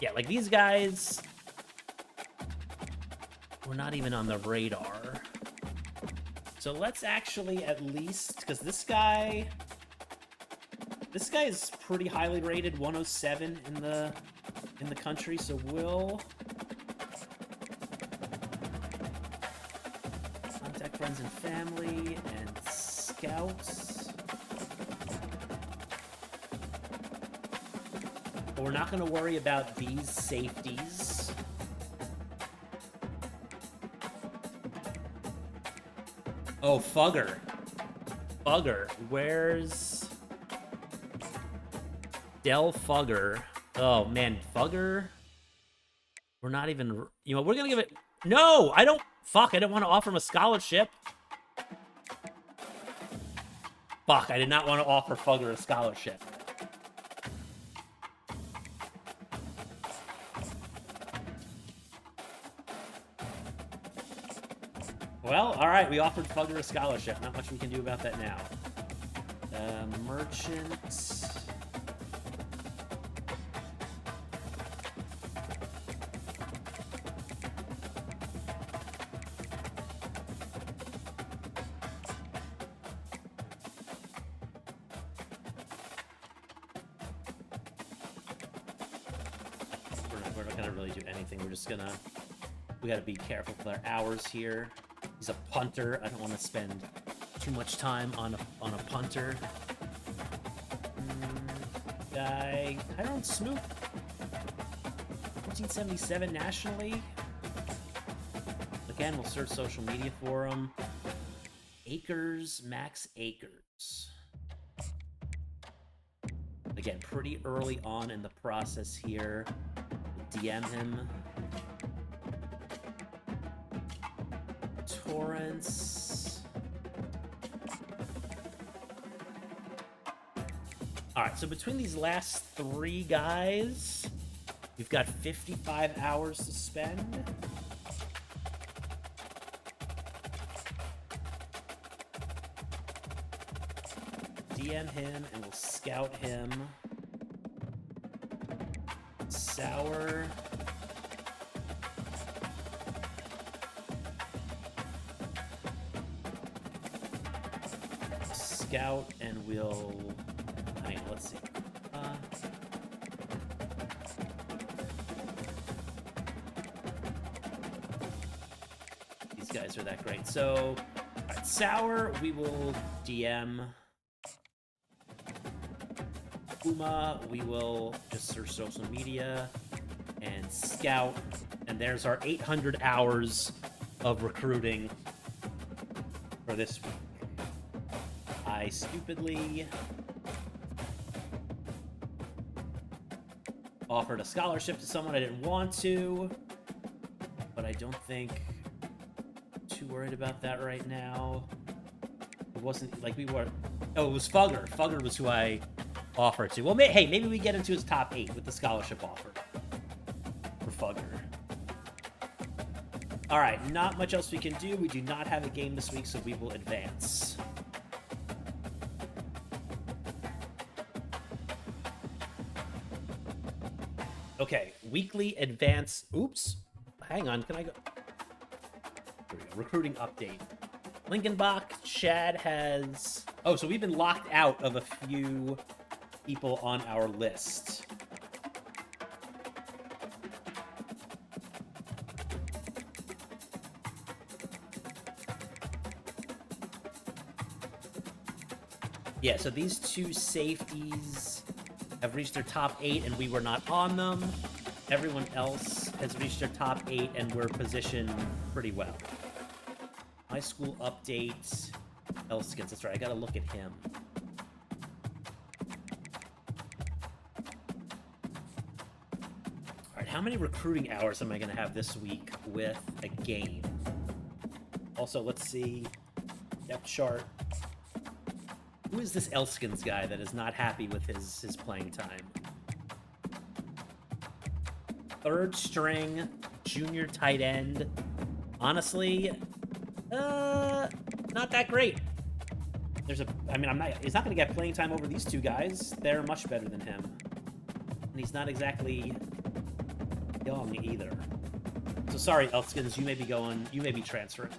[SPEAKER 1] Yeah, like these guys... We're not even on the radar. So let's actually at least... Because this guy is pretty highly rated, 107 in the country, so we'll contact friends and family and scouts. But we're not going to worry about these safeties. Oh, Fugger. Fugger. Where's Del Fugger? Oh, man. Fugger? We're not even... You know, we're going to give it... No! I don't... Fuck, I didn't want to offer him a scholarship. Fuck, I did not want to offer Fugger a scholarship. Well, all right, we offered Fugger a scholarship. Not much we can do about that now. Merchant... We're not gonna really do anything. We're just gonna... We gotta be careful with our hours here. He's a punter. I don't want to spend too much time on a punter. Guy... Tyrone Smoot. 1477 nationally. Again, we'll search social media for him. Akers, Max Akers. Again, pretty early on in the process here. DM him. Torrance. Alright, so between these last three guys, we've got 55 hours to spend. DM him and we'll scout him. Sour. Scout, and we'll... Hang on, let's see. These guys are that great. So, alright, Sour, we will DM. Puma, we will just search social media and scout. And there's our 800 hours of recruiting for this week. I stupidly offered a scholarship to someone I didn't want to, but I don't think I'm too worried about that right now. It wasn't like we were... Oh, it was Fugger. Fugger was who I offered to. Well, hey, maybe we get into his top 8 with the scholarship offer for Fugger. All right, not much else we can do. We do not have a game this week, so we will advance. Okay, weekly advance. Oops. Hang on, can I go? Here we go. Recruiting update. Linkenbach, Chad has... Oh, so we've been locked out of a few people on our list. Yeah, so these two safeties have reached their top 8 and we were not on them. Everyone else has reached their top 8 and we're positioned pretty well. High school update. Elskins, that's right, I gotta look at him. Alright, how many recruiting hours am I gonna have this week with a game? Also, let's see. Depth chart. Who is this Elskins guy that is not happy with his playing time? Third string, junior tight end. Honestly, not that great. He's not going to get playing time over these two guys. They're much better than him. And he's not exactly young either. So sorry, Elskins, you may be transferring.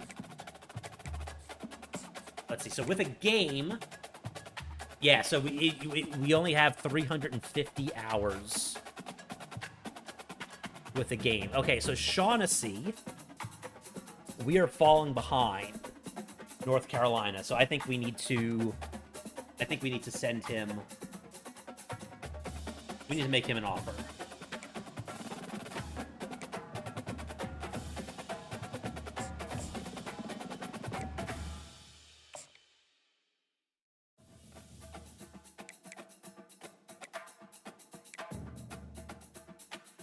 [SPEAKER 1] Let's see, so with a game... Yeah, so we only have 350 hours with a game. Okay, so Shaughnessy, we are falling behind North Carolina. So I think we need to send him. We need to make him an offer.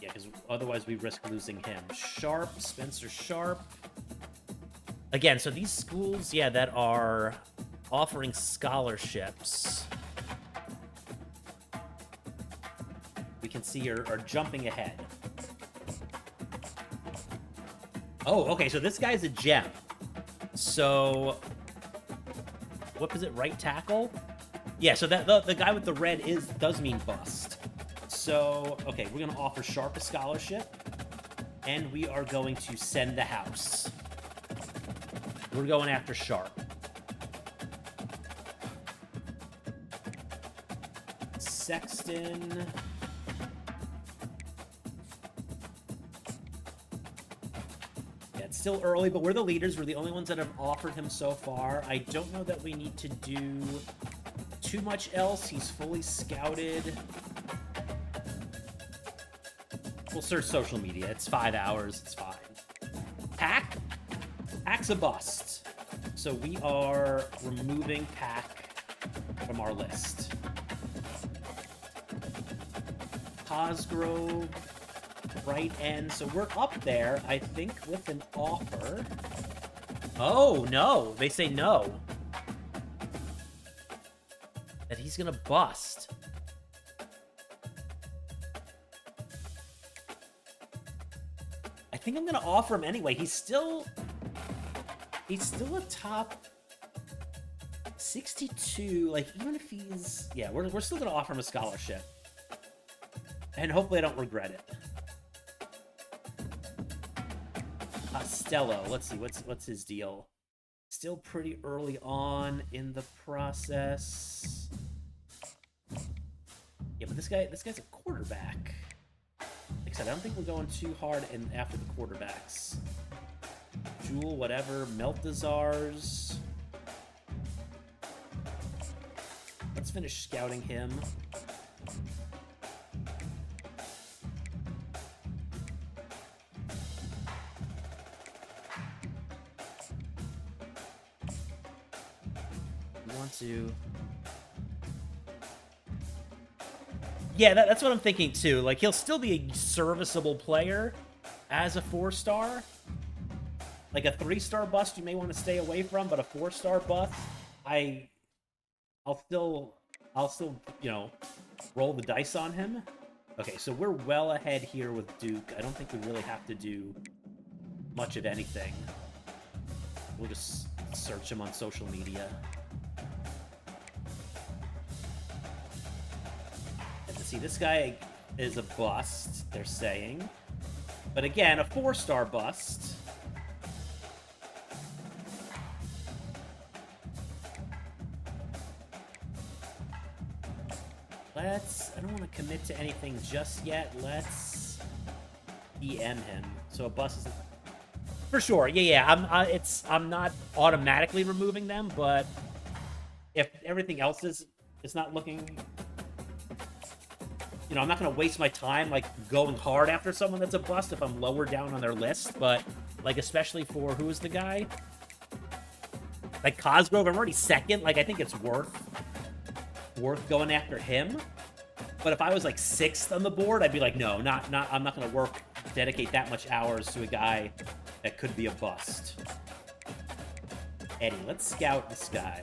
[SPEAKER 1] Yeah, because otherwise we risk losing him. Sharp, Spencer Sharp. Again, so these schools, yeah, that are offering scholarships, we can see are jumping ahead. Oh, okay, so this guy's a gem. So, what was it, right tackle? Yeah, so that the guy with the red does mean bust. So, okay, we're going to offer Sharp a scholarship, and we are going to send the house. We're going after Sharp. Sexton. Yeah, it's still early, but we're the leaders. We're the only ones that have offered him so far. I don't know that we need to do too much else. He's fully scouted. We'll search social media. It's 5 hours. It's fine. Pack? Pack's a bust. So we are removing Pack from our list. Cosgrove, right end. So we're up there, I think, with an offer. Oh, no. They say no. That he's going to bust. I think I'm going to offer him anyway. He's still a top 62. Like, even if he's... Yeah, we're still going to offer him a scholarship. And hopefully I don't regret it. Costello. Let's see. What's his deal? Still pretty early on in the process. Yeah, but this guy's a quarterback. Like I said, I don't think we're going too hard after the quarterbacks. Jewel, whatever. Meltazars. Let's finish scouting him. We want to... Yeah, that's what I'm thinking too. Like, he'll still be a serviceable player as a 4-star. Like a 3-star bust you may want to stay away from, but a 4-star bust, I'll still, you know, roll the dice on him. Okay, so we're well ahead here with Duke. I don't think we really have to do much of anything. We'll just search him on social media. See, this guy is a bust, they're saying. But again, a 4-star bust. I don't want to commit to anything just yet. Let's EM him. So a bust is... For sure, yeah. I'm not automatically removing them, but if everything else is not looking... You know, I'm not going to waste my time, like, going hard after someone that's a bust if I'm lower down on their list, but, like, especially for, who is the guy? Like, Cosgrove, I'm already second. Like, I think it's worth going after him. But if I was, like, 6th on the board, I'd be like, no, I'm not going to dedicate that much hours to a guy that could be a bust. Eddie, let's scout this guy.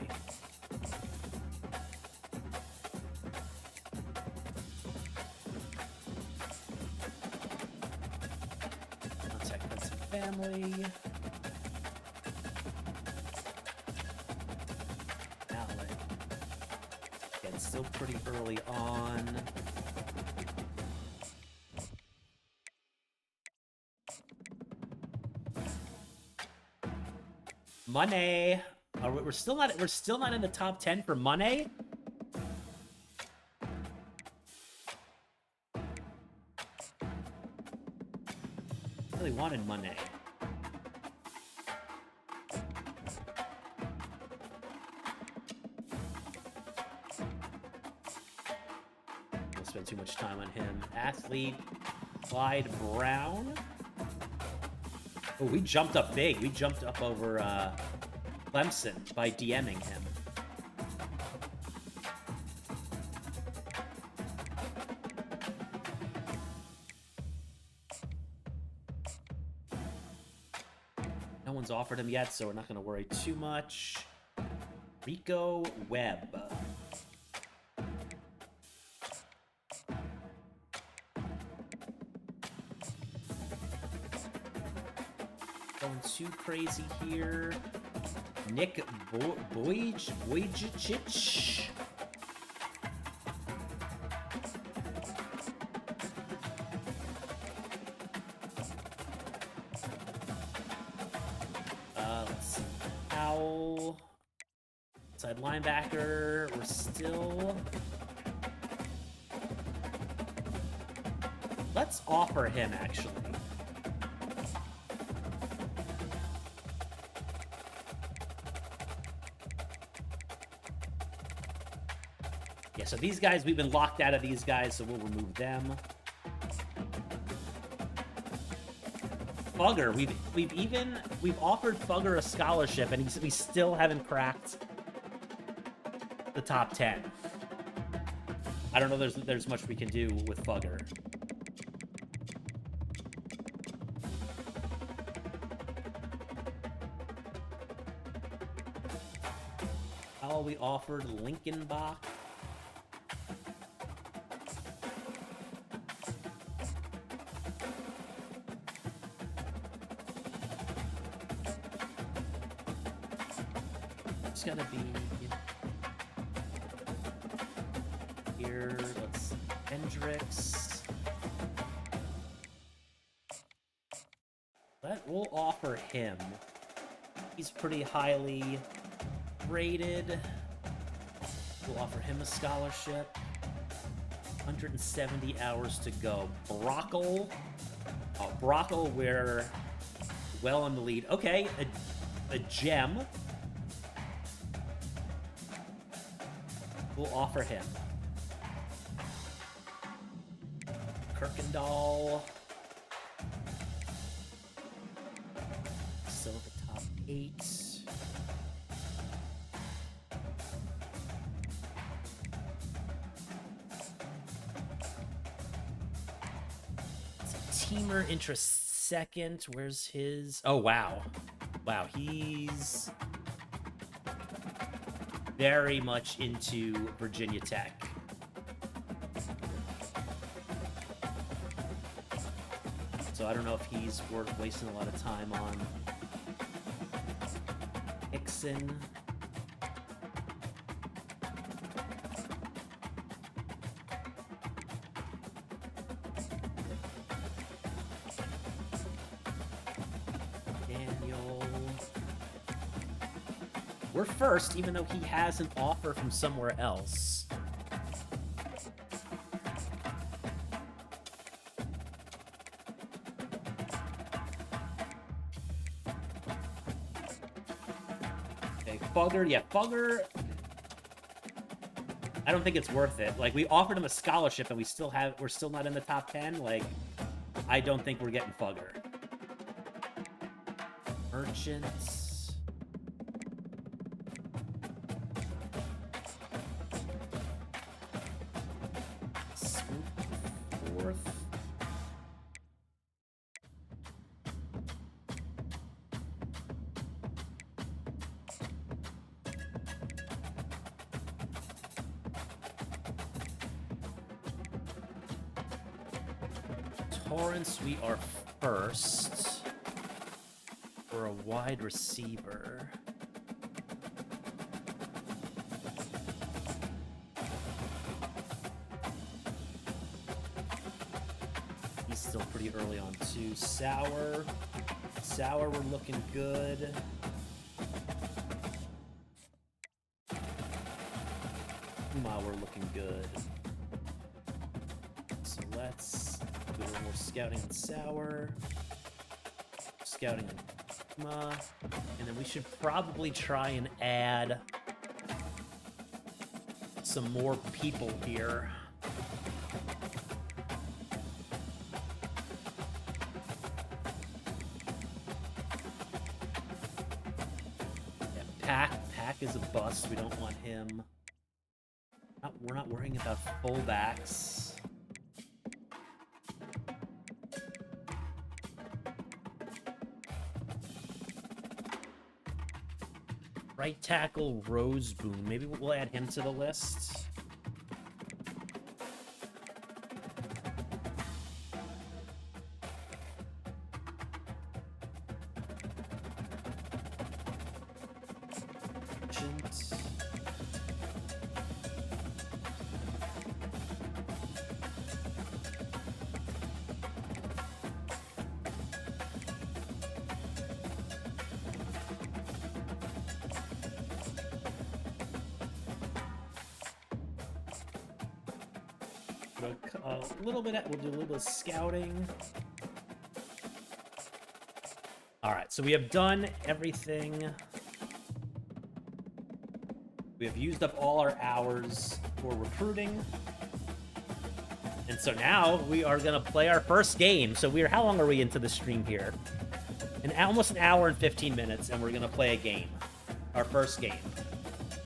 [SPEAKER 1] Family. Outlet. Again, still pretty early on. Money. We're still not in the top 10 for money. Really wanted money. We'll spend too much time on him. Athlete, Clyde Brown. Oh, we jumped up big. We jumped up over Clemson by DMing him. No one's offered him yet, so we're not going to worry too much. Rico Webb. Going too crazy here. Nick Vujicic. Let's see. Owl. Side linebacker. We're still... Let's offer him, actually. Yeah, so these guys, we've been locked out of these guys, so we'll remove them. Fugger, we've offered Fugger a scholarship, and we still haven't cracked the top 10. I don't know there's much we can do with Fugger. Oh, we offered Lincolnbach. It's gotta be here. Let's Hendricks. We'll offer him. He's pretty highly rated. We'll offer him a scholarship. 170 hours to go. Brockle. Oh, Brockle, we're well on the lead. Okay, a gem. We'll offer him. Kirkendall. Still at the top 8. Teamer interest second. Where's his? Oh, wow. Wow, he's very much into Virginia Tech. So I don't know if he's worth wasting a lot of time on. Hickson. We're first, even though he has an offer from somewhere else. Okay, Fugger. Yeah, Fugger. I don't think it's worth it. Like, we offered him a scholarship and we're still not in the top 10. Like, I don't think we're getting Fugger. Merchants. Torrance, we are first for a wide receiver. He's still pretty early on too. Sauer, we're looking good. Kuma, we're looking good. So let's do a little more scouting on Sauer, scouting on Kuma, and then we should probably try and add some more people here. Pack is a bust. We don't want him. We're not worrying about fullbacks. Right tackle, Roseboom. Maybe we'll add him to the list. A little bit. We'll do a little bit of scouting. All right, so we have done everything. We have used up all our hours for recruiting. And so now we are going to play our first game. So how long are we into the stream here? Almost an hour and 15 minutes, and we're going to play a game. Our first game.